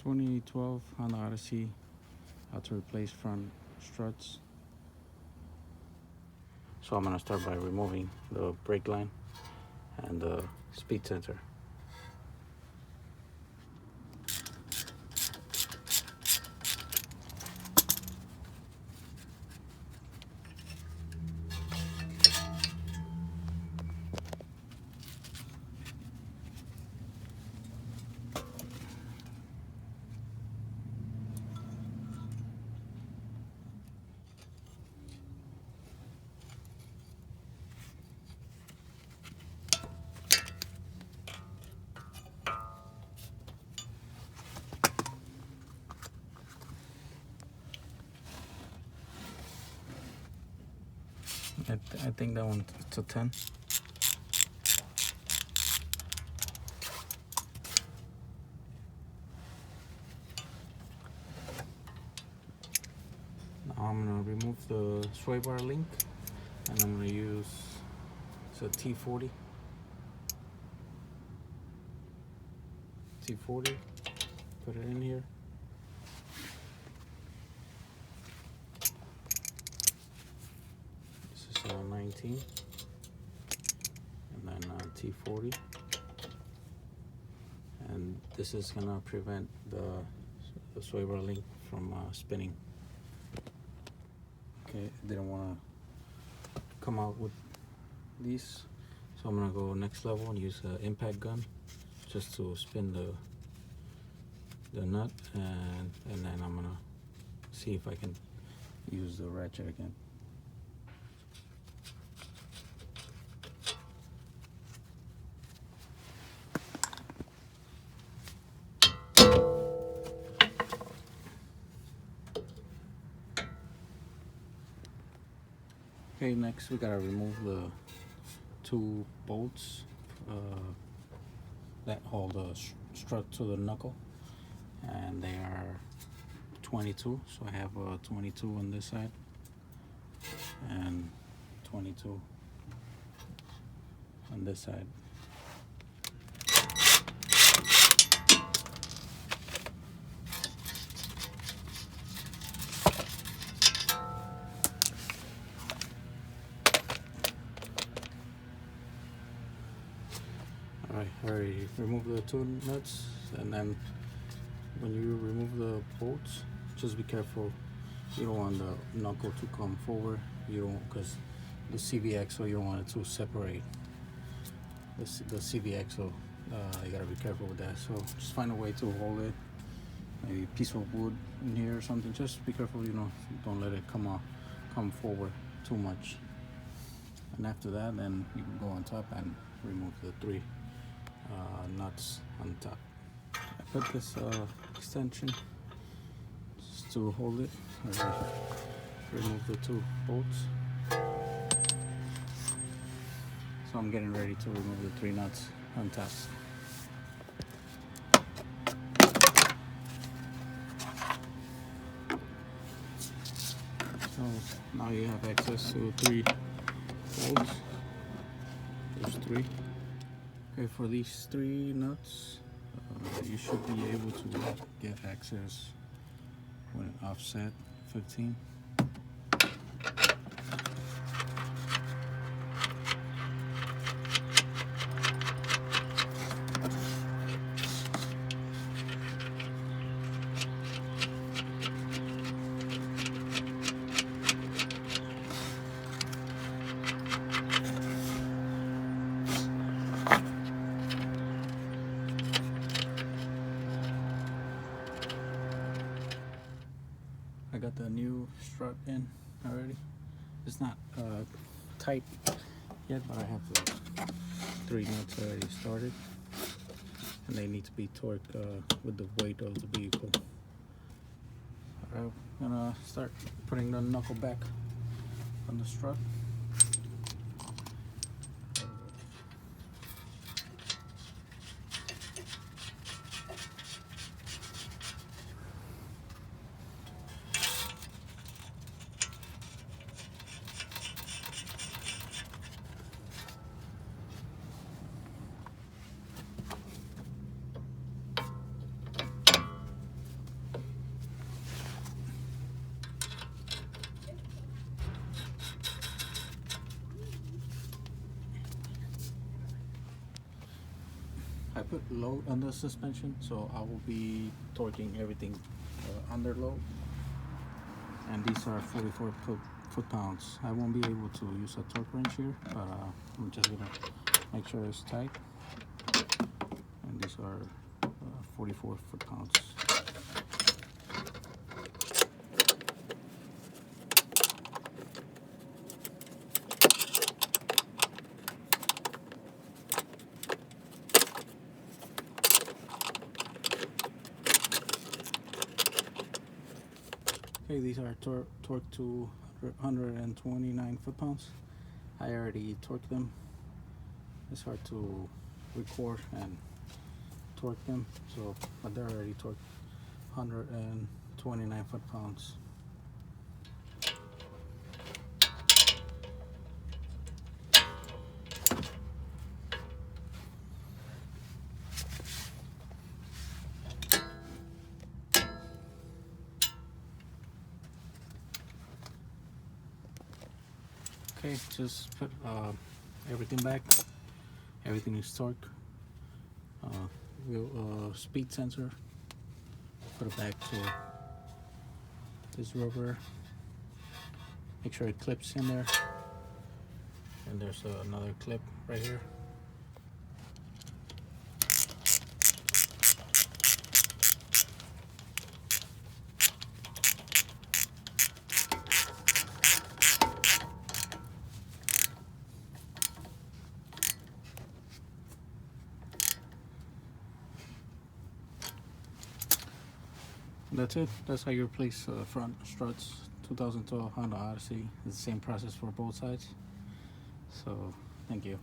2012 Honda Odyssey, how to replace front struts. So I'm gonna start by removing the brake line and the speed sensor. I think that one's a 10. Now I'm gonna remove the sway bar link, and I'm gonna use a T40. Put it in here. This is 19, and then T40, and this is gonna prevent the sway bar link from spinning. Okay, didn't want to come out with these, so I'm gonna go next level and use an impact gun just to spin the nut, and then I'm gonna see if I can use the ratchet again. Okay, next we gotta remove the two bolts that hold the strut to the knuckle, and they are 22. So I have a 22 on this side and 22 on this side. Alright, I already removed the two nuts, and then when you remove the bolts, just be careful. You don't want the knuckle to come forward. You don't, because the CV axle, you don't want it to separate. The CV axle, you gotta be careful with that. So just find a way to hold it, maybe a piece of wood in here or something. Just be careful, don't let it come forward too much. And after that, then you can go on top and remove the three nuts on top. I put this extension just to hold it. Remove the two bolts. So I'm getting ready to remove the three nuts on top. So now you have access to three bolts. There's three. Okay, for these three nuts, you should be able to get access with an offset 15. I got the new strut in already. It's not tight yet, but I have the three nuts already started, and they need to be torqued with the weight of the vehicle. Alright, I'm gonna start putting the knuckle back on the strut. I put load on the suspension, so I will be torquing everything under load. And these are 44 foot-pounds. I won't be able to use a torque wrench here, but I'm just gonna make sure it's tight. And these are 44 foot-pounds. Okay, these are torqued to 129 foot-pounds. I already torqued them. It's hard to record and torque them, so but they're already torqued 129 foot-pounds. Okay, just put everything back. Everything is torqued. Speed sensor. Put it back to this rubber. Make sure it clips in there. And there's another clip right here. That's it. That's how you replace front struts. 2012 Honda Odyssey. It's the same process for both sides. So, thank you.